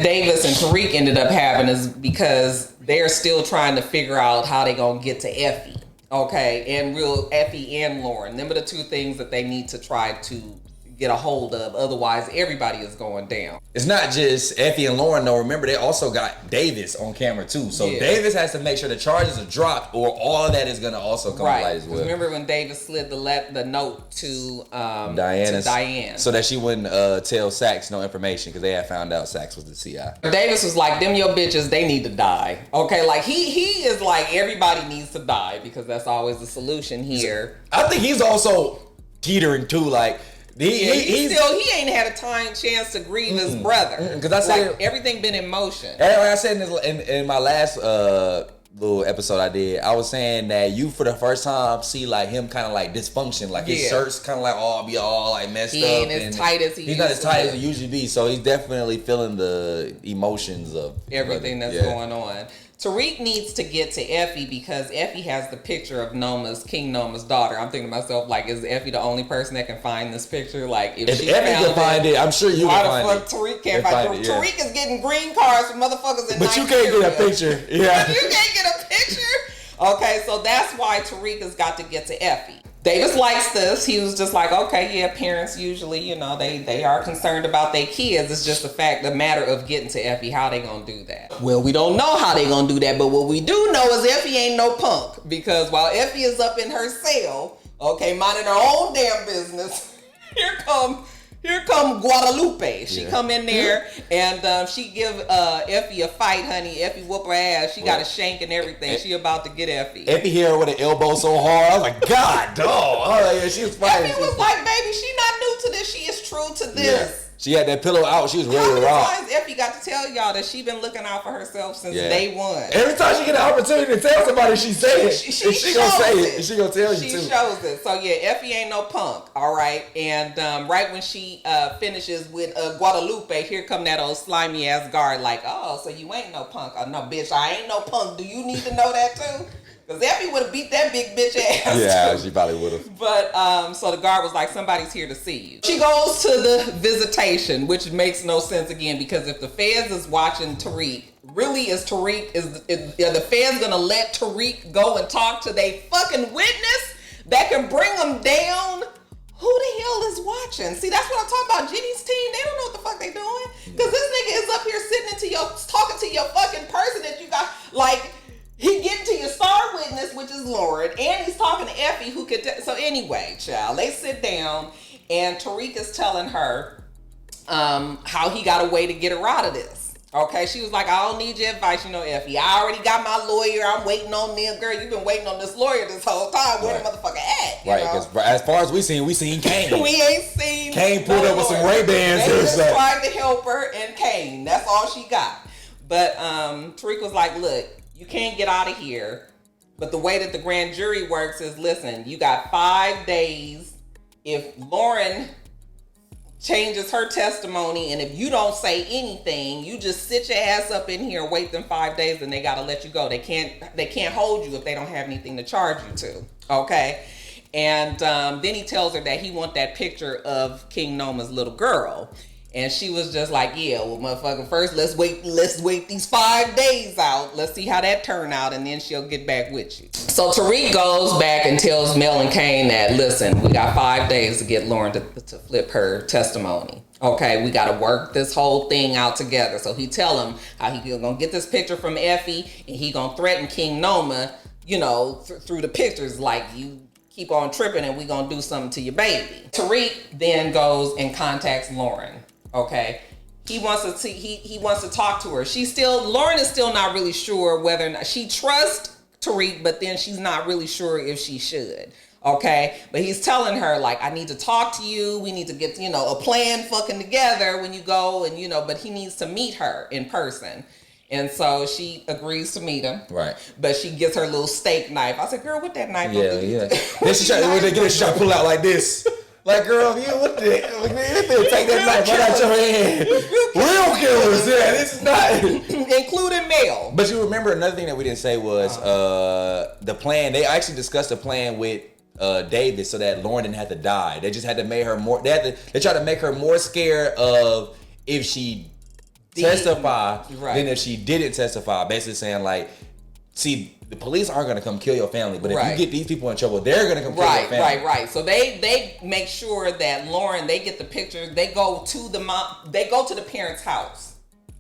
Davis and Tariq ended up having is because they're still trying to figure out how they gonna get to Effie. Okay, and Effie and Lauren. Them are the two things that they need to try to get a hold of. Otherwise, everybody is going down. It's not just Effie and Lauren though. Remember, they also got Davis on camera too. So Davis has to make sure the charges are dropped, or all of that is gonna also come to light as well. Remember when Davis slid the note to Diane, so that she wouldn't tell Saxe no information because they had found out Saxe was the CI. Davis was like, "Them your bitches, they need to die." Okay, like he is like, everybody needs to die because that's always the solution here. I think he's also teetering too, like. He ain't had a chance to grieve his brother. Because I said like, everything been in motion. Like I said in my last little episode I did, I was saying that you for the first time see like him kind of like dysfunction, like his shirt's kind of like all like messed up. He ain't as tight as he's not as tight as he usually be, so he's definitely feeling the emotions of everything that's going on. Tariq needs to get to Effie because Effie has the picture of King Noma's daughter. I'm thinking to myself, like, is Effie the only person that can find this picture? Like, if she Effie can find it, I'm sure you can find it. Why the fuck Tariq can't find it? Tariq is getting green cards from motherfuckers in Nigeria. But you can't get a picture. Yeah. You can't get a picture? Okay, so that's why Tariq has got to get to Effie. Davis likes this. He was just like, okay, yeah, parents usually, they are concerned about their kids. It's just the matter of getting to Effie. How they gonna do that? Well, we don't know how they gonna do that, but what we do know is Effie ain't no punk, because while Effie is up in her cell, okay, minding her own damn business, here come Guadalupe. She come in there and she give Effie a fight, honey. Effie whoop her ass. She got a shank and everything. She about to get Effie. Effie hit her with an elbow so hard. I was like, God, dog. Oh, yeah, she was fighting. Effie was like, baby, she not new to this. She is true to this. Yeah. She had that pillow out. She was ready to rock. How many times Effie got to tell y'all that she been looking out for herself since day one? Every time she get an opportunity to tell somebody, she say it. She gonna say it. And she gonna tell you too. She shows it. So yeah, Effie ain't no punk. All right. And right when she finishes with Guadalupe, here come that old slimy ass guard. Like, oh, so you ain't no punk? Oh no, bitch, I ain't no punk. Do you need to know that too? Because Effie would have beat that big bitch ass. Yeah, too. She probably would have. But so the guard was like, somebody's here to see you. She goes to the visitation, which makes no sense again, because if the feds is watching Tariq, really is the feds gonna let Tariq go and talk to they fucking witness that can bring them down? Who the hell is watching? See, that's what I'm talking about. Jenny's team, they don't know what the fuck they doing. Because this nigga is up here talking to your fucking person that you got, like, he getting to your star witness, which is Lauren, and he's talking to Effie, who could. So anyway, child, they sit down, and Tariq is telling her how he got a way to get her out of this. Okay, she was like, I don't need your advice, Effie. I already got my lawyer. I'm waiting on them. Girl, you've been waiting on this lawyer this whole time. Where the motherfucker at? Right, because as far as we seen Kane. We ain't seen Kane pulled up with some Ray-Bans. They just tried to help her, and Kane. That's all she got. But Tariq was like, look, you can't get out of here. But the way that the grand jury works is, listen, you got 5 days. If Lauren changes her testimony, and if you don't say anything, you just sit your ass up in here and wait them 5 days, and they gotta let you go. They can't hold you if they don't have anything to charge you to. Okay? And then he tells her that he want that picture of King Noma's little girl. And she was just like, yeah, well, motherfucker, first let's wait these 5 days out. Let's see how that turn out, and then she'll get back with you. So Tariq goes back and tells Mel and Kane that, listen, we got 5 days to get Lauren to flip her testimony. Okay, we got to work this whole thing out together. So he tell him how he gonna get this picture from Effie, and he gonna threaten King Noma, through the pictures, like, you keep on tripping and we gonna do something to your baby. Tariq then goes and contacts Lauren. Okay, he wants to talk to her. Lauren is still not really sure whether or not she trusts Tariq, but then she's not really sure if she should. Okay, but he's telling her, like, I need to talk to you. We need to get, a plan fucking together when you go, and but he needs to meet her in person. And so she agrees to meet him. Right. But she gets her little steak knife. I said, girl, what that knife? Yeah. Then she try to pull it out like this. Like, girl, take that knife right out your hand. Real killers, yeah. This is not. Including Mel. But you remember another thing that we didn't say was the plan. They actually discussed the plan with David so that Lauren didn't have to die. They just had to make her more. They tried to make her more scared of if she testify than if she didn't testify. Basically saying like, see, the police aren't going to come kill your family, but if you get these people in trouble, they're going to come kill your family. Right. So they make sure that Lauren, they get the pictures. They go to the parents' house.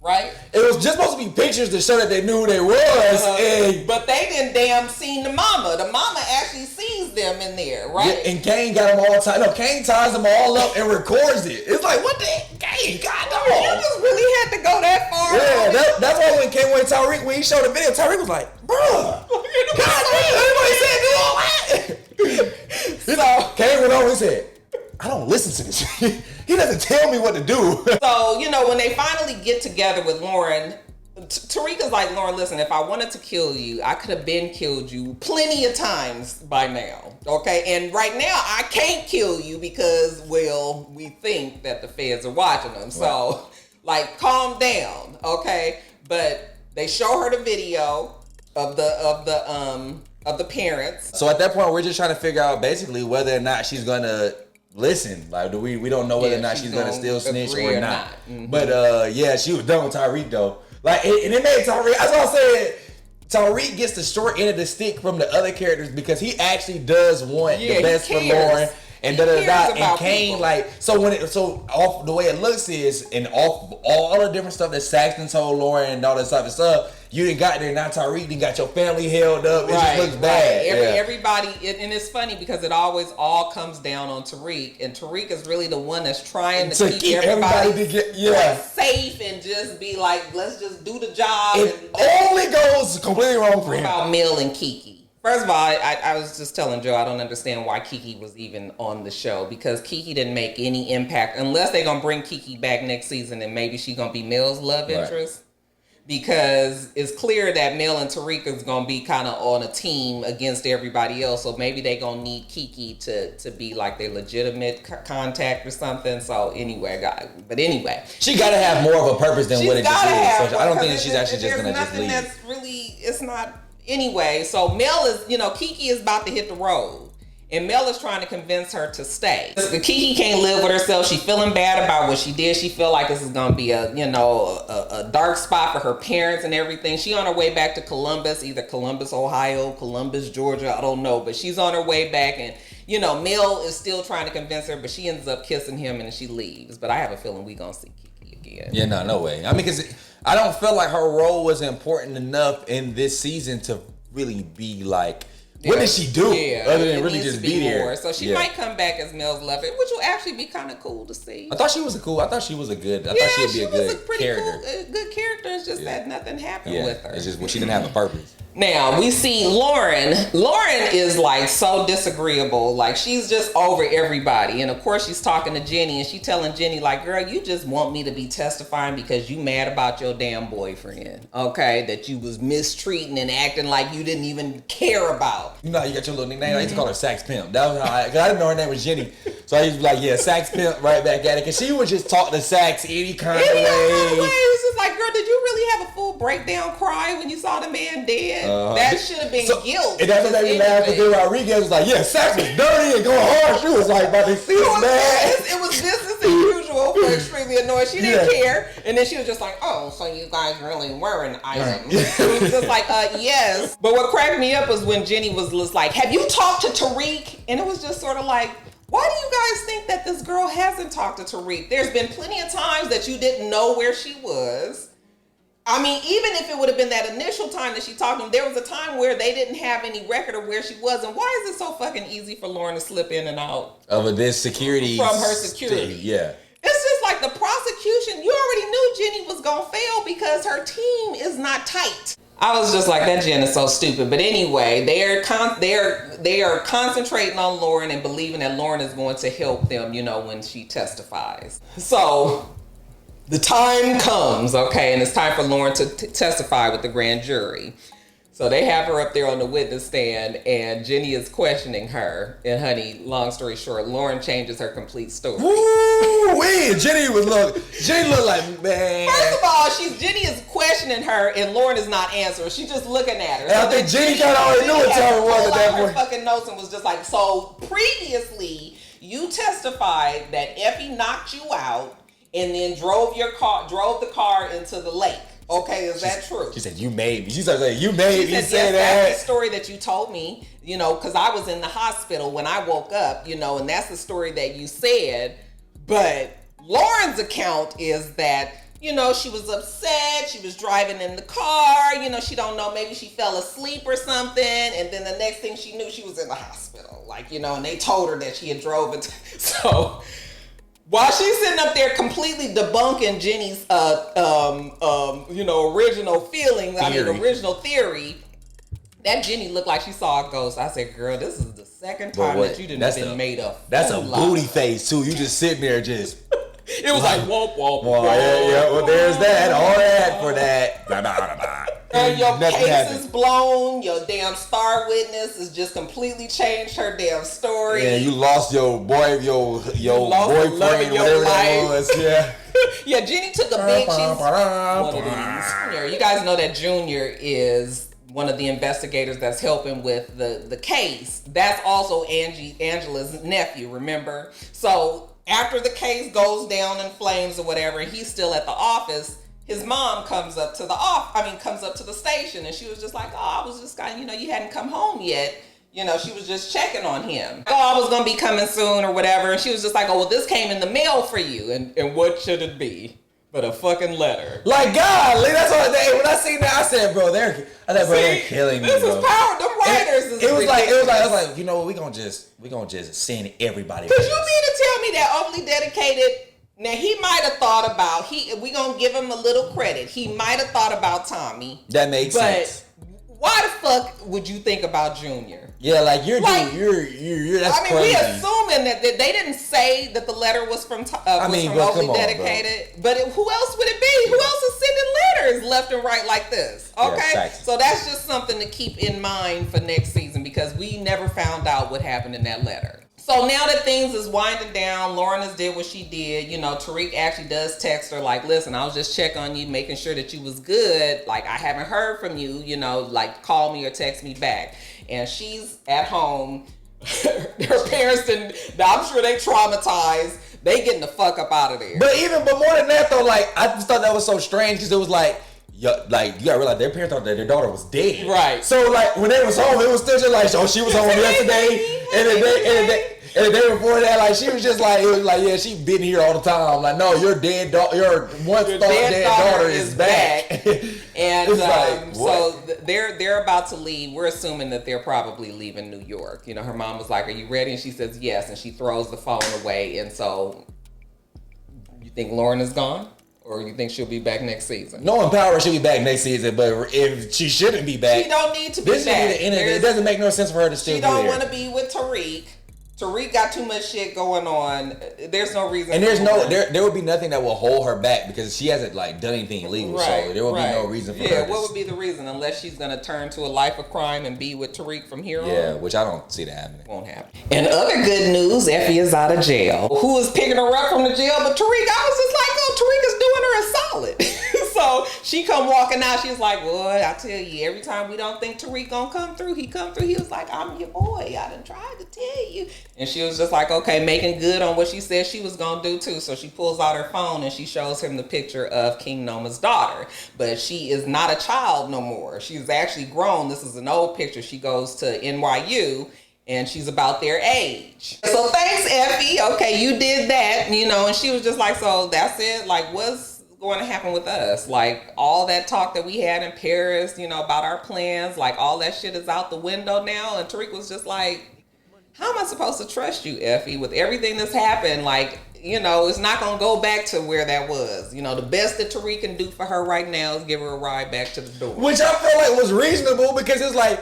Right? It was just supposed to be pictures to show that they knew who they was. But they didn't damn seen the mama. The mama actually sees them in there, right? Yeah, and Kane got them all tied. No, Kane ties them all up and records it. It's like, what the Kane? God dog. You just really had to go that far. Yeah, that's why when Kane went to Tariq, when he showed the video, Tariq was like, bruh. God damn, everybody said do all that. So Kane went over and said, I don't listen to this shit. He doesn't tell me what to do. So, when they finally get together with Lauren, Tariq is like, Lauren, listen, if I wanted to kill you, I could have been killed you plenty of times by now. Okay? And right now, I can't kill you because, well, we think that the feds are watching them. So, like, calm down. Okay? But they show her the video of the parents. So at that point, we're just trying to figure out basically whether or not she's gonna listen. Like, we don't know whether or not she's gonna still snitch or not. Mm-hmm. But she was done with Tariq though. Like, and it made Tariq. That's what I said. Tariq gets the short end of the stick from the other characters because he actually does want the best for Lauren. And and Kane, like, so off the way it looks is, and off all the different stuff that Saxton told Lauren and all that type of stuff, you done got there, now Tariq done got your family held up. It just looks bad. Everybody, and it's funny because it always all comes down on Tariq, and Tariq is really the one that's trying to keep everybody safe and just be like, let's just do the job. It only goes completely wrong for him. About Mel and Kiki. First of all, I was just telling Joe, I don't understand why Kiki was even on the show because Kiki didn't make any impact unless they're going to bring Kiki back next season and maybe she's going to be Mel's love interest. Because it's clear that Mel and Tariq is going to be kind of on a team against everybody else. So maybe they're going to need Kiki to be like their legitimate contact or something. So anyway, she got to have more of a purpose than what it just is. So I don't think that she's actually just going to just leave. That's really, it's not. Anyway, so Mel is, Kiki is about to hit the road. And Mel is trying to convince her to stay. Kiki can't live with herself. She's feeling bad about what she did. She feel like this is going to be a dark spot for her parents and everything. She on her way back to Columbus, either Columbus, Ohio, Columbus, Georgia, I don't know. But she's on her way back and, Mel is still trying to convince her, but she ends up kissing him and she leaves. But I have a feeling we're going to see Kiki again. Yeah, no way. I mean, because I don't feel like her role was important enough in this season to really be like, what did she do other than really just be there? So she might come back as Mel's lover, which will actually be kind of cool to see. I thought she was a good character. Good character. It's just that nothing happened with her. It's just she didn't have a purpose. Now we see Lauren. Lauren is like so disagreeable. Like she's just over everybody. And of course she's talking to Jenny and she's telling Jenny like, girl, you just want me to be testifying because you mad about your damn boyfriend. Okay. That you was mistreating and acting like you didn't even care about. You got your little nickname. I used to call her Sax Pimp. That was how I didn't know her name was Jenny. So I used to be like, Sax Pimp right back at it. Cause she would just talk to Sax any kind of way. It was just like, girl, did you really have a full breakdown cry when you saw the man dead? That should have been guilt. And that's what made me laugh because Rodriguez was like, Sax was dirty and going hard. She was like, but they see it, man. It was business as usual for extremely annoyed. She didn't care. And then she was just like, oh, so you guys really were an item. It was just like, yes. But what cracked me up was when Jenny was like, have you talked to Tariq? And it was just sort of like, why do you guys think that this girl hasn't talked to Tariq? There's been plenty of times that you didn't know where she was. I mean, even if it would have been that initial time that she talked to him, there was a time where they didn't have any record of where she was. And why is it so fucking easy for Lauren to slip in and out of this security from her security? Yeah. It's just like the prosecution. You already knew Jenny was gonna fail because her team is not tight. I was just like, that Jen is so stupid. But anyway, they are concentrating on Lauren and believing that Lauren is going to help them, when she testifies. So the time comes, okay, and it's time for Lauren to testify with the grand jury. So they have her up there on the witness stand, and Jenny is questioning her. And honey, long story short, Lauren changes her complete story. Woo-wee! Jenny looked like, man. First of all, Jenny is questioning her, and Lauren is not answering. She's just looking at her. And I think Jenny kind of already knew what time it was at that point. Her fucking notes and was just like, so previously, you testified that Effie knocked you out, and then drove the car into the lake. Okay, is that true? She said, you made me. She started saying, you made me say yes, that. That's the story that you told me, because I was in the hospital when I woke up, and that's the story that you said. But Lauren's account is that, she was upset. She was driving in the car. She don't know. Maybe she fell asleep or something. And then the next thing she knew, she was in the hospital. And they told her that she had drove it. So while she's sitting up there completely debunking Jenny's, original feelings, original theory, that Jenny looked like she saw a ghost. I said, girl, this is the second time that you didn't been made up. That's a booty face, too. You just sitting there just... It was like womp womp. Well, yeah. Well, there's that. All that for that. And your case is blown. Your damn star witness has just completely changed her damn story. Yeah, you lost your boyfriend, whatever that was. Yeah. Yeah, Jenny took a big. She's one of these. You guys know that Junior is one of the investigators that's helping with the case. That's also Angela's nephew. Remember, so. After the case goes down in flames or whatever, he's still at the office. His mom comes up to the station, and she was just like, "Oh, I was just you hadn't come home yet. She was just checking on him. Oh, I was gonna be coming soon or whatever." And she was just like, "Oh, well, this came in the mail for you, and what should it be but a fucking letter?" Like, God, that's what when I seen that, I said, "Bro, they're killing me." This is power. Them writers. It was like, I was like, we gonna just send everybody. Cause you mean to tell me that overly dedicated? Now he might have thought about we gonna give him a little credit. He might have thought about Tommy. That makes sense. Why the fuck would you think about Junior? Yeah, like you're that's crazy. We assuming that they didn't say that the letter was from overly dedicated. But who else would it be? Who else is sending letters left and right like this? Okay, yeah, so that's just something to keep in mind for next season because we never found out what happened in that letter. So now that things is winding down, Lauren has did what she did. Tariq actually does text her like, listen, I was just checking on you, making sure that you was good. Like, I haven't heard from you, like call me or text me back. And she's at home. Her parents I'm sure they traumatized. They getting the fuck up out of there. But more than that though, like, I just thought that was so strange because it was like, you gotta realize their parents thought that their daughter was dead. Right. So like when they was home, it was still just like, oh, she was home yesterday, and the day before that, like she was just like, it was like, yeah, she been here all the time. Like, no, your dead daughter is back. And so they're about to leave. We're assuming that they're probably leaving New York. Her mom was like, "Are you ready?" And she says yes, and she throws the phone away. And so, you think Lauren is gone? Or you think she'll be back next season? Knowing Power, she'll be back next season, but if she shouldn't be back, she don't need to be back. This should be the end of it. It doesn't make no sense for her to still be there. She don't want to be with Tariq. Tariq got too much shit going on. There's no reason. And there would be nothing that will hold her back because she hasn't like done anything illegal. Right, so there would be no reason for her. Yeah, what would be the reason unless she's gonna turn to a life of crime and be with Tariq from here on? Yeah, which I don't see that happening. Won't happen. And other good news, Effie is out of jail. Who was picking her up from the jail? But Tariq, I was just like, oh, Tariq is doing her a solid. So she come walking out. She's like, boy, I tell you, every time we don't think Tariq gonna come through, he come through. He was like, I'm your boy. I done tried to tell you. And she was just like, okay, making good on what she said she was gonna do too. So she pulls out her phone and she shows him the picture of King Noma's daughter. But she is not a child no more. She's actually grown. This is an old picture. She goes to NYU. And she's about their age. So thanks, Effie. Okay, you did that, and she was just like, so that's it? Like, what's going to happen with us? Like, all that talk that we had in Paris, about our plans, like, all that shit is out the window now. And Tariq was just like, how am I supposed to trust you, Effie, with everything that's happened? Like, it's not going to go back to where that was. The best that Tariq can do for her right now is give her a ride back to the door. Which I feel like was reasonable because it's like,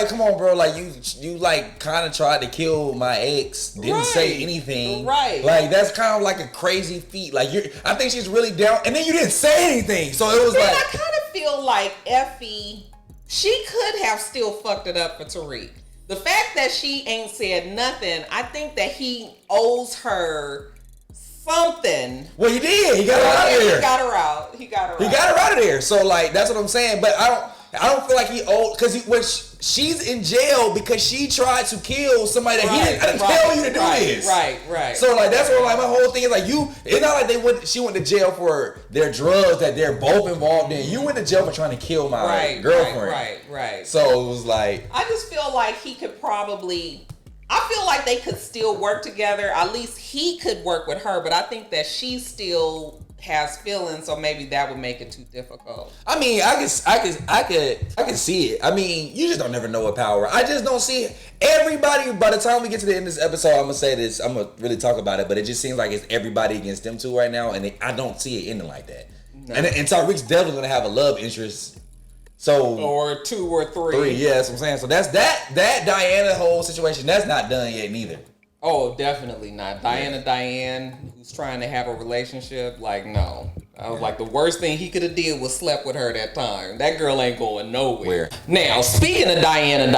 come on, bro. Like, you like, kind of tried to kill my ex. Didn't say anything. Right. Like, that's kind of like a crazy feat. Like, I think she's really down. And then you didn't say anything. So it was like. I kind of feel like Effie, she could have still fucked it up for Tariq. The fact that she ain't said nothing, I think that he owes her something. Well, he did. He got her out of there. He got her out. He got her out of there. So, like, that's what I'm saying. But I don't. I don't feel like he owed because she's in jail because she tried to kill somebody that he didn't tell you to do this. Right. So like that's where like my whole thing is like it's not like she went to jail for their drugs that they're both involved in. You went to jail for trying to kill my girlfriend. Right. So it was like I just feel like he could probably. I feel like they could still work together. At least he could work with her, but I think that she still has feelings, so maybe that would make it too difficult. I mean, I can see it. I mean, you just don't never know what power. I just don't see it. Everybody, by the time we get to the end of this episode, I'm gonna say this. I'm gonna really talk about it, but it just seems like it's everybody against them two right now, and I don't see it ending like that. No. And Tariq's definitely gonna have a love interest. So or 2 or 3. Yeah, that's what I'm saying. So that's that Diana whole situation. That's not done yet neither. Oh, definitely not. Diane, who's trying to have a relationship, like, no. I was like, the worst thing he could have did was slept with her that time. That girl ain't going nowhere. Now, speaking of Diane and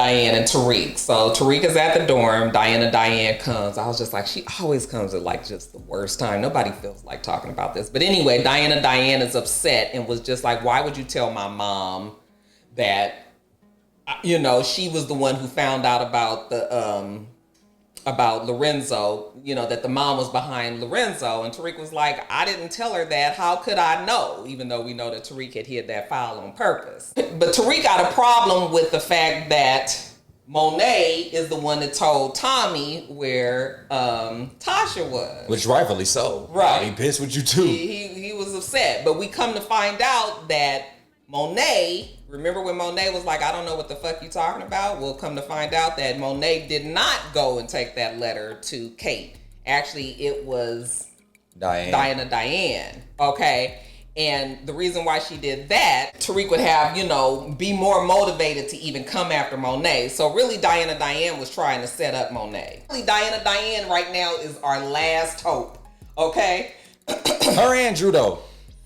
Tariq. So Tariq is at the dorm. Diane comes. I was just like, she always comes at like just the worst time. Nobody feels like talking about this. But anyway, Diane is upset and was just like, why would you tell my mom that, you know, she was the one who found out about about Lorenzo, you know, that the mom was behind Lorenzo. And Tariq was like, I didn't tell her that. How could I know? Even though we know that Tariq had hid that file on purpose. But Tariq got a problem with the fact that Monet is the one that told Tommy where Tasha was. Which rightfully so. Right. He pissed with you too. He was upset. But we come to find out that Monet, remember when Monet was like, I don't know what the fuck you talking about? We'll come to find out that Monet did not go and take that letter to Kate. Actually, it was Diane. Okay. And the reason why she did that, Tariq would have, you know, be more motivated to even come after Monet. So really, Diane was trying to set up Monet. Really, Diane right now is our last hope. Okay? Her and Drew, though.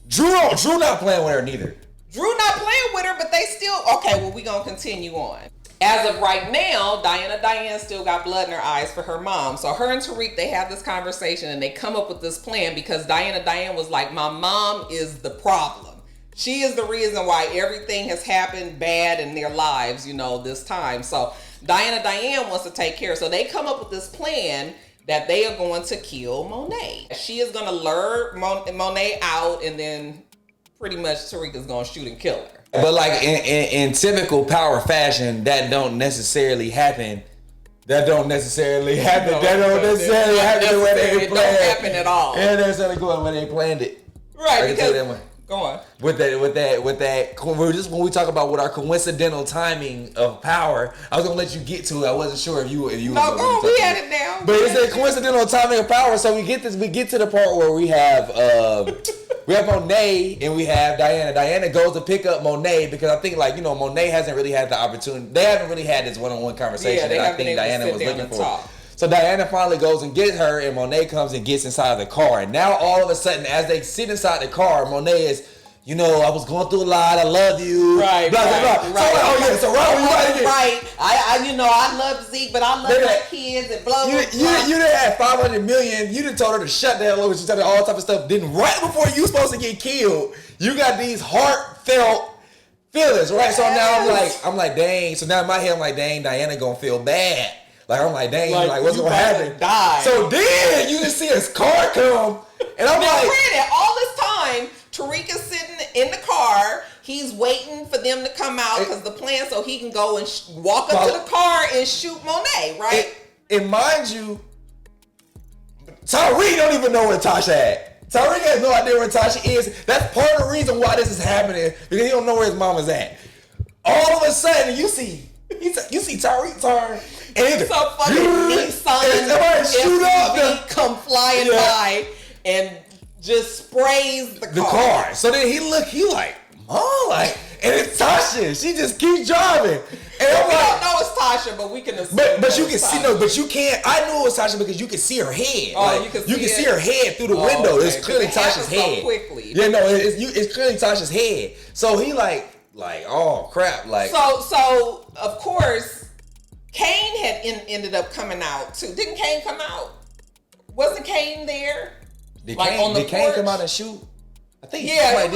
Drew not playing with her neither. Drew not playing with her, but they still... Okay, well, we gonna continue on. As of right now, Diane still got blood in her eyes for her mom. So her and Tariq, they have this conversation and they come up with this plan because Diane was like, my mom is the problem. She is the reason why everything has happened bad in their lives, you know, this time. So Diane wants to take care. So they come up with this plan that they are going to kill Monet. She is going to lure Monet out and then... pretty much Tariq is gonna shoot and kill her. But like in typical power fashion, that don't necessarily happen. That don't necessarily happen the way they planned it. Don't happen at all. And necessarily go the way they planned it. Right, because go on. With that, when we talk about with our coincidental timing of power, I was gonna let you get to it. I wasn't sure if you. No, go on. We had it now. But it's a coincidental timing of power. So we get to the part where we have Monet and we have Diana. Diana goes to pick up Monet because I think, like, you know, Monet hasn't really had the opportunity. They haven't really had this one-on-one conversation that I think Diana was looking for. Talk. So Diana finally goes and gets her, and Monet comes and gets inside the car. And now all of a sudden, as they sit inside the car, Monet is, you know, I was going through a lot. I love you. Right. Blah, blah, blah. Right. So, oh yeah. So right. I love Zeke, but I love my kids and blah blah blah. You done had 500 million. You done told her to shut the hell up. She told her all type of stuff. Then right before you supposed to get killed, you got these heartfelt feelings, right? So now I'm like, dang. So now in my head, I'm like, dang, Diana gonna feel bad. Like, I'm like, dang, like what's gonna happen? Die. So then you just see his car come, and I'm now, like, granted, all this time, Tariq is sitting in the car. He's waiting for them to come out because the plan so he can go and walk up to the car and shoot Monet, right? And mind you, Tariq don't even know where Tasha at. Tariq has no idea where Tasha is. That's part of the reason why this is happening, because he don't know where his mama's at. All of a sudden, you see Tariq turn. And so fucking Nissan shoot up come flying by and just sprays the car. So then he like, Mom, like, and it's Tasha. She just keeps driving. And I'm we don't know it's Tasha, but we can assume. But you can see but you can't. I knew it was Tasha because you can see her head. Oh, like, you can see her head through the window. Okay. It's clearly Tasha's head. So quickly. Yeah, no, it's clearly Tasha's head. So he like, oh crap, like. So of course, Kane had ended up coming out too. Didn't Kane come out? Wasn't Kane there? Did Kane come out and shoot? I think I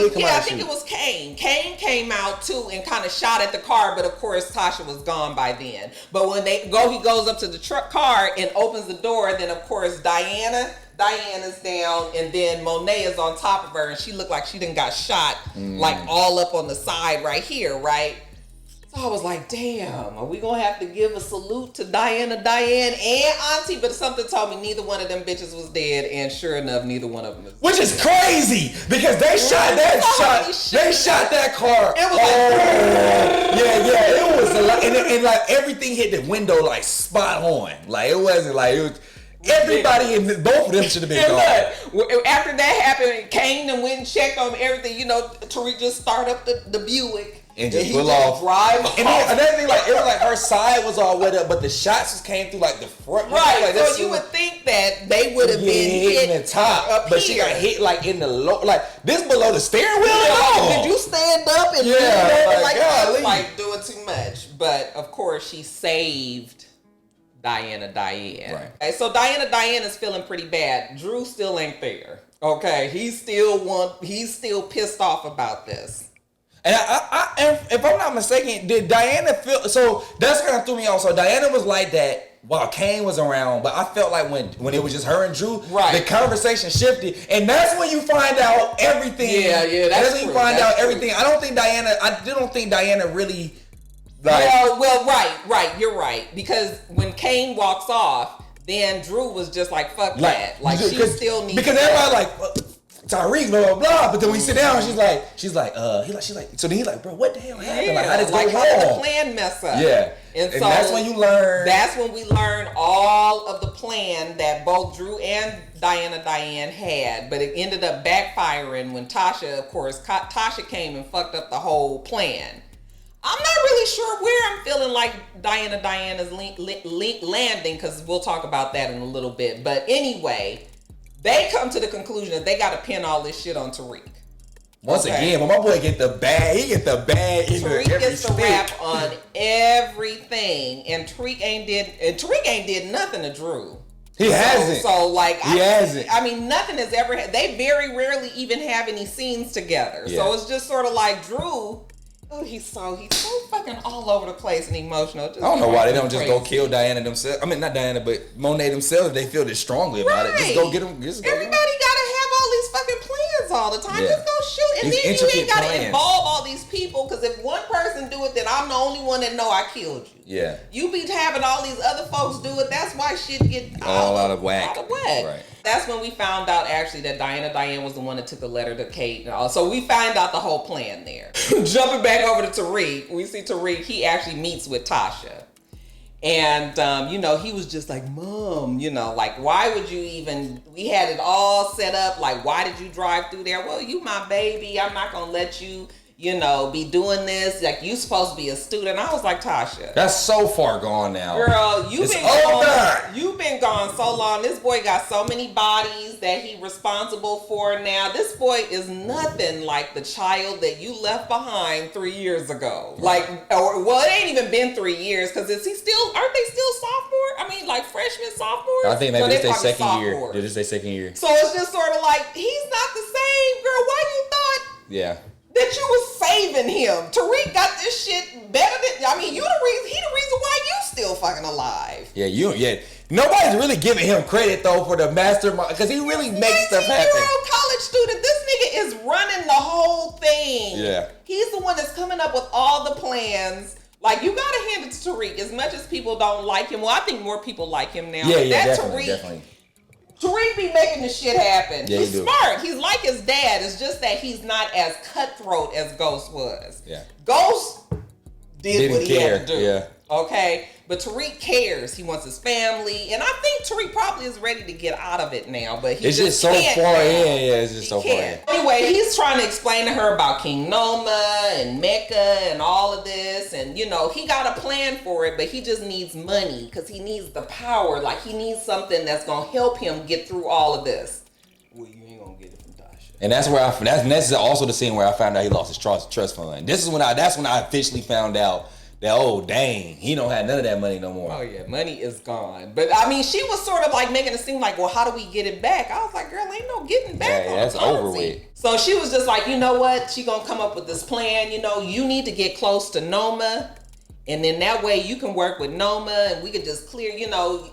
think it was Kane. Kane came out too and kind of shot at the car, but of course Tasha was gone by then. But when he goes up to the car and opens the door. Then of course Diana's down, and then Monet is on top of her, and she looked like she done got shot, like all up on the side right here, right? So I was like, damn, are we gonna have to give a salute to Diane, and Auntie? But something told me neither one of them bitches was dead, and sure enough, neither one of them is dead. Which is crazy, because they shot that car. It was it was a lot, and like everything hit the window like spot on. Like it wasn't like it was. Everybody in both of them should have been gone. After that happened, Kane and went and checked on everything. You know, Tariq just started up the Buick. And just pull off. And then another thing, like it was like her side was all wet up, but the shots just came through like the front. Right. Like, so you would think that they would have been hit in the top, but she got hit like in the low, like this below the steering wheel. Did you stand up and like doing too much? But of course, she saved Diane. Right. Okay, so Diane is feeling pretty bad. Drew still ain't there. Okay, he's still pissed off about this. And and if I'm not mistaken, did Diana feel so? That's kind of threw me off. So Diana was like that while Kane was around, but I felt like when it was just her and Drew, the conversation shifted, and that's when you find out everything. Yeah, that's when you find out everything. I don't think Diana really. Like, well, right. You're right, because when Kane walks off, then Drew was just like, "Fuck that!" Like she still needs because everybody like. Tariq, blah blah blah. But then we sit down, she's like, so then he's like, bro, what the hell happened? Like, how did it go wrong? How did the plan mess up? Yeah, and so that's when you learn. That's when we learn all of the plan that both Drew and Diane had, but it ended up backfiring when Tasha, of course, Tasha came and fucked up the whole plan. I'm not really sure where I'm feeling like Diane is landing, because we'll talk about that in a little bit. But anyway. They come to the conclusion that they got to pin all this shit on Tariq. Once again, when my boy get the bag, he get the bag. Tariq gets the rap on everything, and Tariq ain't did nothing to Drew. He hasn't. So like, he hasn't. I mean, nothing has ever. They very rarely even have any scenes together. Yeah. So it's just sort of like Drew. Oh, he's so fucking all over the place and emotional. Just I don't know why they don't just go kill Diana themselves. I mean, not Diana, but Monet themselves. If they feel this strongly about it. Just go get them. Everybody gotta have all these fucking plans all the time. Just go shoot, and then you ain't gotta involve all these people. Because if one person do it, then I'm the only one that know I killed you. Yeah. You be having all these other folks do it. That's why shit get all out of whack. Right. That's when we found out actually that Diane was the one that took the letter to Kate and all. So we find out the whole plan there. Jumping back over to Tariq, we see Tariq, he actually meets with Tasha. And, he was just like, Mom, like, why would you even, we had it all set up. Like, why did you drive through there? Well, you my baby. I'm not going to let you, be doing this. Like, you supposed to be a student. I was like, Tasha. That's so far gone now. Girl, you've been gone so long. This boy got so many bodies that he responsible for now. This boy is nothing like the child that you left behind 3 years ago. Like, it ain't even been 3 years, because aren't they still sophomore? I mean, like freshman, sophomore? I think maybe it's their second year. It is their second year. So it's just sort of like, he's not the same. Girl, why you thought... Yeah. That you was saving him. Tariq got this shit better than. He the reason why you still fucking alive. Yeah. Nobody's really giving him credit though for the mastermind, because he really makes stuff happen. 19-year-old college student. This nigga is running the whole thing. Yeah. He's the one that's coming up with all the plans. Like, you gotta hand it to Tariq. As much as people don't like him, well, I think more people like him now. Yeah, definitely. Tariq be making this shit happen. Yeah, he's smart. He's like his dad. It's just that he's not as cutthroat as Ghost was. Yeah. Ghost did what he had to do. Yeah. Okay? But Tariq cares. He wants his family. And I think Tariq probably is ready to get out of it now. But he just so can't far now. in. Yeah, it's just so far in. Anyway, he's trying to explain to her about King Noma and Mecca and all of this. And, he got a plan for it, but he just needs money because he needs the power. Like, he needs something that's going to help him get through all of this. Well, you ain't going to get it from Tasha. And that's where that's also the scene where I found out he lost his trust fund. That's when I officially found out that, oh, dang, he don't have none of that money no more. Oh, yeah, money is gone. But, I mean, she was sort of like making it seem like, well, how do we get it back? I was like, girl, ain't no getting back. Yeah, that's over with. So she was just like, you know what? She gonna come up with this plan. You know, you need to get close to Noma. And then that way you can work with Noma and we can just clear, you know,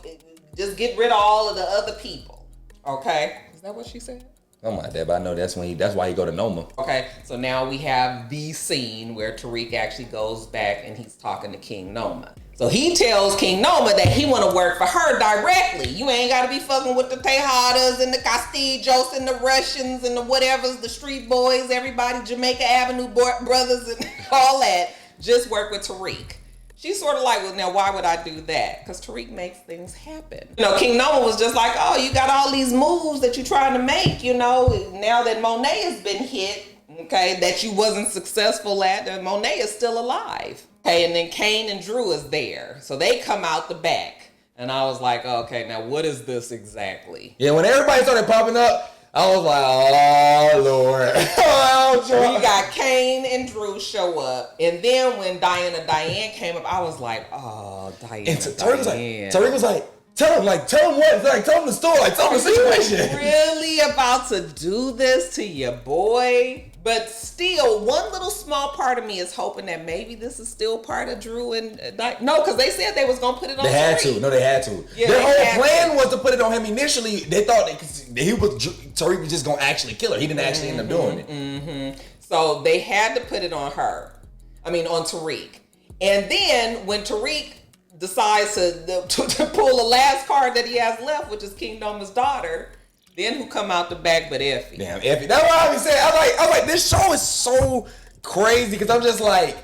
just get rid of all of the other people. Okay? Is that what she said? Oh my dad, but I know that's why he go to Noma. Okay, so now we have the scene where Tariq actually goes back and he's talking to King Noma. So he tells King Noma that he want to work for her directly. You ain't got to be fucking with the Tejadas and the Castillos and the Russians and the whatevers, the street boys, everybody, Jamaica Avenue brothers and all that. Just work with Tariq. She's sort of like, well, now why would I do that? Because Tariq makes things happen. You know, King Noma was just like, oh, you got all these moves that you're trying to make, you know, now that Monet has been hit, okay, that you wasn't successful at, and Monet is still alive. Okay, and then Kane and Drew is there. So they come out the back. And I was like, okay, now what is this exactly? Yeah, when everybody started popping up, I was like, oh, Lord. We got Kane and Drew show up. And then when Diane came up, I was like, oh, Diane. And Tariq was like, tell him what? Like, tell him the story. Like, tell him the situation. Really about to do this to your boy? But still, one little small part of me is hoping that maybe this is still part of Drew and no, because they said they was gonna put it on. They had to. No, they had to. Yeah, their whole plan was to put it on him initially. They thought Tariq was just gonna actually kill her. He didn't actually end up doing it. Mm-hmm. So they had to put it on her. I mean, on Tariq. And then when Tariq decides to pull the last card that he has left, which is King Noma's daughter. Then who come out the back but Effie? Damn, Effie. That's what I was saying. I was like, this show is so crazy because I'm just like,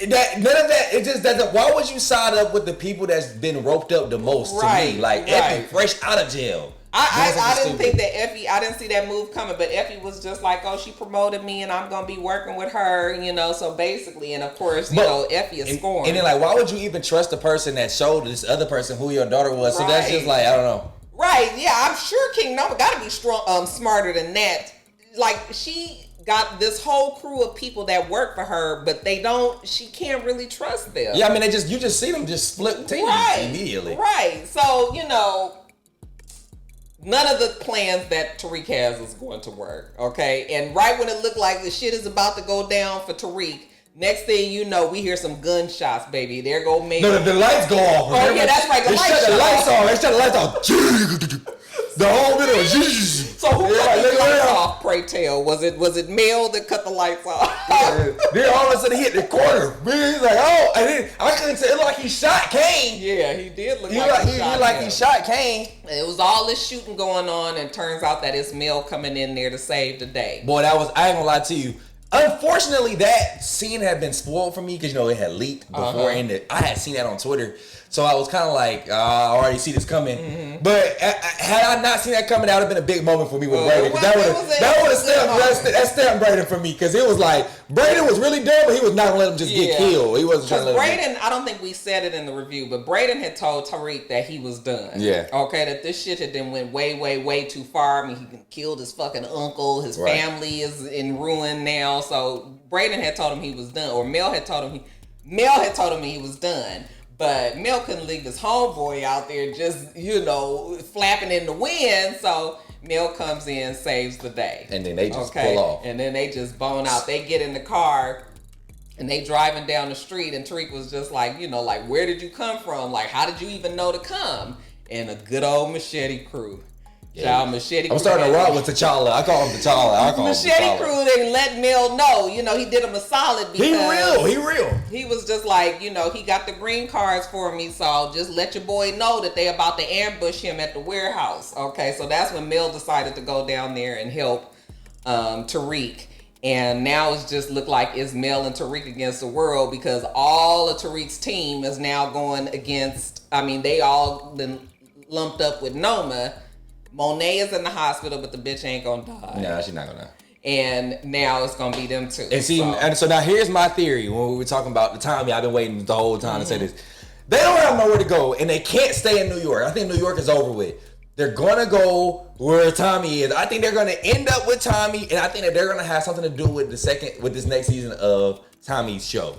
that none of that. It just doesn't. Why would you side up with the people that's been roped up the most to me? Like Effie, fresh out of jail. I didn't think that Effie. I didn't see that move coming, but Effie was just like, oh, she promoted me, and I'm gonna be working with her, you know. So basically, and of course, you know, Effie is scorned. And then like, why would you even trust the person that showed this other person who your daughter was? So that's just like, I don't know. Right, yeah, I'm sure King Noma gotta be strong, smarter than that. Like, she got this whole crew of people that work for her, but she can't really trust them. Yeah, I mean, you just see them just split teams immediately. Right, so, you know, none of the plans that Tariq has is going to work, okay? And right when it looked like the shit is about to go down for Tariq, next thing you know, we hear some gunshots, baby. There go me. No, the lights go off. Oh, yeah, that's right. They shut the lights off. They shut the lights off. The whole middle. So who cut the lights off, pray tell? Was it Mel that cut the lights off? Then all of a sudden he hit the corner. He's like, oh, and then I couldn't say it looked like he shot Kane. Yeah, he did look he shot Kane. It was all this shooting going on, and turns out that it's Mel coming in there to save the day. Boy, I ain't gonna lie to you. Unfortunately, that scene had been spoiled for me because, you know, it had leaked before, and I had seen that on Twitter. So I was kind of like, I already see this coming. Mm-hmm. But had I not seen that coming, that would have been a big moment for me with Brayden. Because that would have stamped Brayden for me. Because it was like, Brayden was really dumb, but he was not going to let him just get killed. He wasn't trying to let him. Brayden, I don't think we said it in the review, but Brayden had told Tariq that he was done. Yeah. Okay, that this shit had then went way, way, way too far. I mean, he killed his fucking uncle. His family is in ruin now. So Brayden had told him he was done. Or Mel had told him he was done. But Mel couldn't leave his homeboy out there just, you know, flapping in the wind. So Mel comes in, saves the day. And then they just pull off. And then they just bone out. They get in the car and they driving down the street. And Tariq was just like, you know, like, where did you come from? Like, how did you even know to come? And a good old machete crew. Machete I'm starting to rock with T'Challa. I call him T'Challa. Machete crew didn't let Mel know. You know, he did him a solid because he real. He was just like, you know, he got the green cards for me, so just let your boy know that they about to ambush him at the warehouse. Okay, so that's when Mel decided to go down there and help Tariq. And now it's just look like it's Mel and Tariq against the world because all of Tariq's team is now going against, I mean, they all been lumped up with Noma. Monet is in the hospital, but the bitch ain't gonna die. No, she's not gonna die. And now it's gonna be them too. And see, so now here's my theory when we were talking about the time. I've been waiting the whole time to say this. They don't have nowhere to go, and they can't stay in New York. I think New York is over with. They're gonna go where Tommy is. I think they're gonna end up with Tommy, and I think that they're gonna have something to do with this next season of Tommy's show.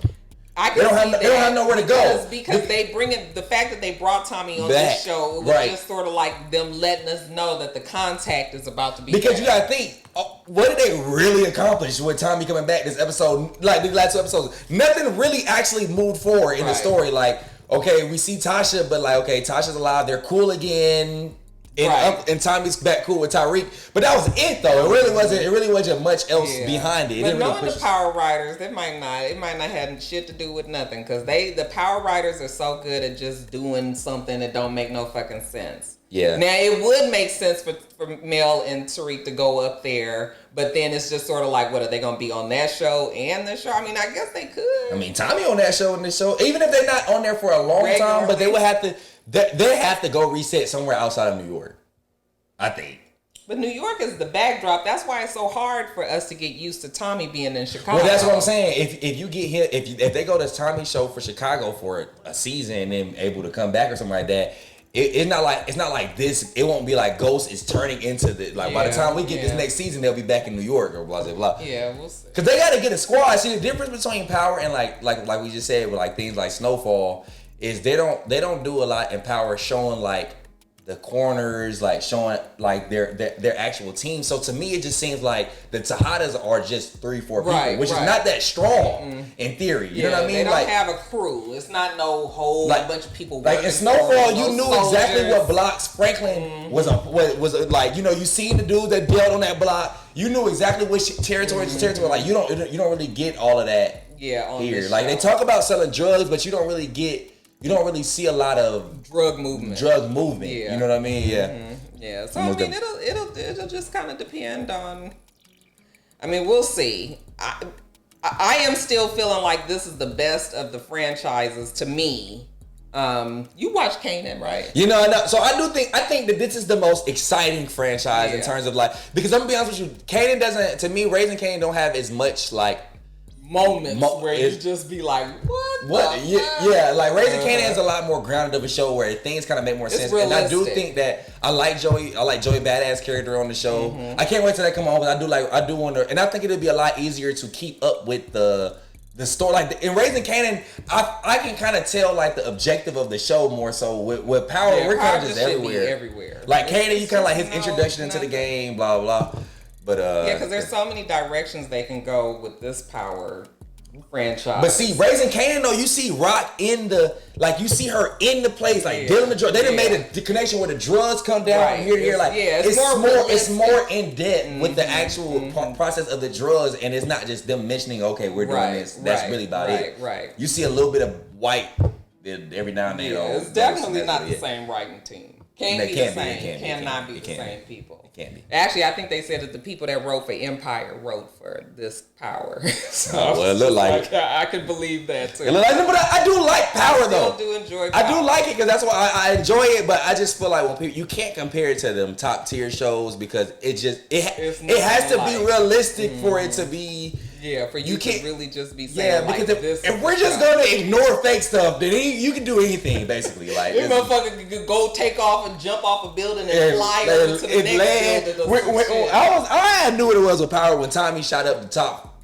They don't have nowhere to go. Because they bring it. The fact that they brought Tommy on this show, it was just sort of like them letting us know that the contact is about to be. Because you gotta think, what did they really accomplish with Tommy coming back this episode? Like the last 2 episodes, nothing really actually moved forward in the story. Like, okay, we see Tasha, but like, okay, Tasha's alive. They're cool again. And Tommy's back cool with Tariq, but that was it though. It really wasn't much else behind it. But knowing the Power Riders, it might not have shit to do with nothing, because the Power Riders are so good at just doing something that don't make no fucking sense. Yeah. Now it would make sense for Mel and Tariq to go up there, but then it's just sort of like, what are they gonna be on that show and this show? I mean, I guess they could. I mean, Tommy on that show and this show, even if they're not on there for a long time, but they would have to. They have to go reset somewhere outside of New York, I think. But New York is the backdrop. That's why it's so hard for us to get used to Tommy being in Chicago. Well, that's what I'm saying. If you get him, if they go to Tommy's show for Chicago for a season and then able to come back or something like that, it's not like this. It won't be like Ghost is turning into the by the time we get this next season, they'll be back in New York or blah blah blah. Yeah, we'll see. Because they got to get a squad. See, the difference between Power and like we just said with like things like Snowfall is they don't do a lot in Power showing like the corners, like showing like their actual team. So to me, it just seems like the Tejadas are just 3-4 people, which is not that strong in theory. You know what I mean? They don't have a crew. It's not no whole bunch of people. Like in Snowfall, you knew exactly what blocks Franklin was like. You know, you seen the dude that dealt on that block. You knew exactly which territory is territory. Like you don't really get all of that. On here. This like show. They talk about selling drugs, but you don't really see a lot of drug movement. You know what I mean? Yeah. Mm-hmm. Yeah. So I mean, it'll just kind of depend on. I mean, we'll see. I am still feeling like this is the best of the franchises to me. You watch Kanan, right? You know, so I think that this is the most exciting franchise in terms of like, because I'm gonna be honest with you, Kanan doesn't, to me, Raising Kanan don't have as much like moments where you just be like, what? Yeah, like Raising Kanan is a lot more grounded of a show where things kind of make more sense. Realistic. And I do think that I like Joey Badass character on the show. I can't wait till that come on, but I do wonder, and I think it'll be a lot easier to keep up with the story. Like in Raising Kanan, I can kind of tell like the objective of the show more so. With Power, we're kind of just everywhere. Like Kanan, you kind of like his introduction into the game, blah blah. But because there's so many directions they can go with this Power franchise. But see, Raising Kanan though, you see Rock you see her in the place, like dealing the drugs. They done made the connection where the drugs come down from here to here. Like it's more in depth with the actual process of the drugs, and it's not just them mentioning, okay, we're doing this. That's really about it. Right. You see a little bit of white every now and then. It's definitely not the same writing team. Cannot be the same people. It can't be. Actually, I think they said that the people that wrote for Empire wrote for this Power. So it looked like I could believe that too. But I do like Power though. I do enjoy Power. I do like it because that's why I enjoy it. But I just feel like you can't compare it to them top tier shows because it has to be realistic for it to be. Yeah, for you to really just be saying because like, if we're just gonna ignore fake stuff, then you can do anything basically. Like this motherfucker could go take off and jump off a building and fly over to the next building. I knew what it was with Power when Tommy shot up the top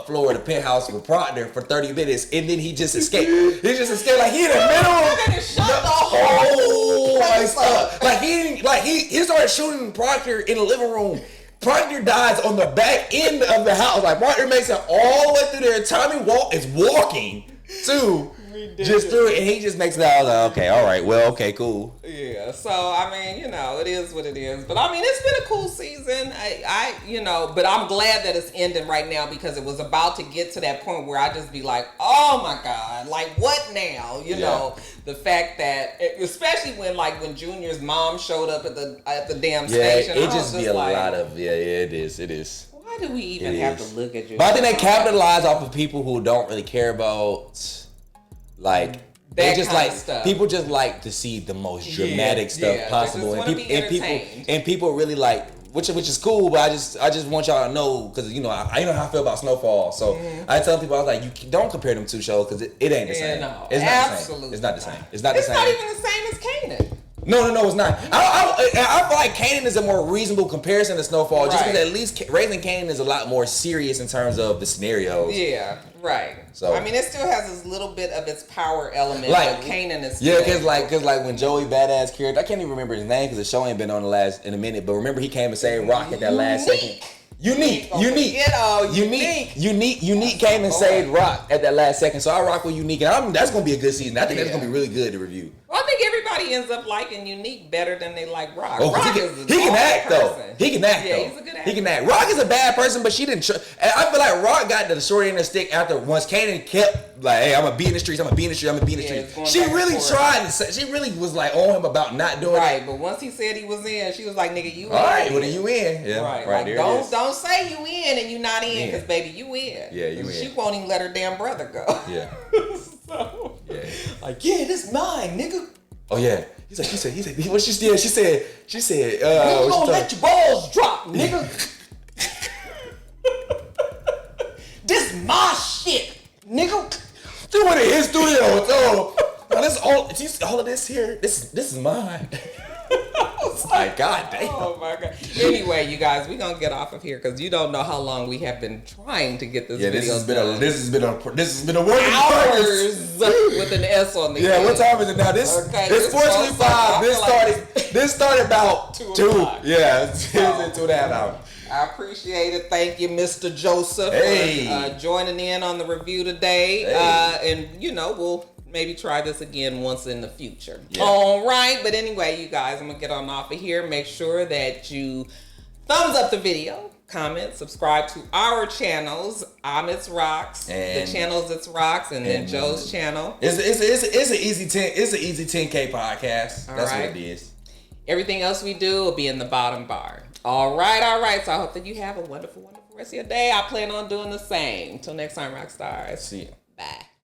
floor of the penthouse with Proctor for 30 minutes, and then he just escaped. He like he in the middle. Shut the whole place up. Like he started shooting Proctor in the living room. Proctor dies on the back end of the house. Like Proctor makes it all the way through there. Tommy is walking too. Just through it, and he just makes it out. Like, okay, all right, well, okay, cool. Yeah, so I mean, it is what it is. But I mean, it's been a cool season. But I'm glad that it's ending right now because it was about to get to that point where I just be like, oh my god, like what now? You know, the fact that, especially when Junior's mom showed up at the damn station. It just be a lot of it is. Why do we even have to look at you? But I think they capitalize off of people who don't really care about. Like they just like stuff. People just like to see the most dramatic stuff possible, and people really like, which is cool. But I just want y'all to know because I know how I feel about Snowfall. So I tell people, I was like, you don't compare them two shows because it ain't the same. No, it's absolutely not the same. It's not the same. It's not even the same as Kanan. No, it's not. I feel like Kanan is a more reasonable comparison to Snowfall, just because at least Raising Kanan is a lot more serious in terms of the scenarios. Yeah, Right. So I mean, it still has this little bit of its power element. Like but Kanan is because like when Joey Badass character, I can't even remember his name because the show ain't been on in a minute. But remember he came and saved Rock at that last second. Unique came and saved Rock at that last second. So I rock with Unique, and that's gonna be a good season. I think that's gonna be really good to review. Well, I think everybody ends up liking Unique better than they like Rock. Oh, Rock he can act though. He can act though. He's a good actor. He can act. Rock is a bad person, but she didn't. And I feel like Rock got the short end of the stick after once Kanan kept like, "Hey, I'm gonna be in the streets. I'm gonna be in the streets. I'm gonna be in the streets." She really tried. She really was like on him about not doing it. Right, but once he said he was in, she was like, "Nigga, you in." All right, well then you in. Yeah, right. Like, there don't say you in and you not in because baby, you in. Yeah, you in. She won't even let her damn brother go. Yeah. So, yeah. Like, yeah, this mine, nigga. Oh yeah. He said, what she said? She said, you gonna let your balls drop, nigga. This my shit, nigga. She went in his studio. Oh, now this all of this here. This is mine. My God damn. Oh my God. Anyway, you guys, we're gonna get off of here because you don't know how long we have been trying to get this video. This has been a work in hours with an S on the end. What time is it now? It's 4:25. This started about 2. Yeah, it's 2.5 hours. I appreciate it. Thank you, Mr. Joseph, for joining in on the review today. And we'll maybe try this again once in the future. Yeah. All right. But anyway, you guys, I'm going to get on off of here. Make sure that you thumbs up the video, comment, subscribe to our channels. I'm itsRox. The channel's itsRox, and then Joe's channel. It's an easy 10K podcast. That's what it is. Everything else we do will be in the bottom bar. All right. So I hope that you have a wonderful, wonderful rest of your day. I plan on doing the same. Till next time, rock stars. See you. Bye.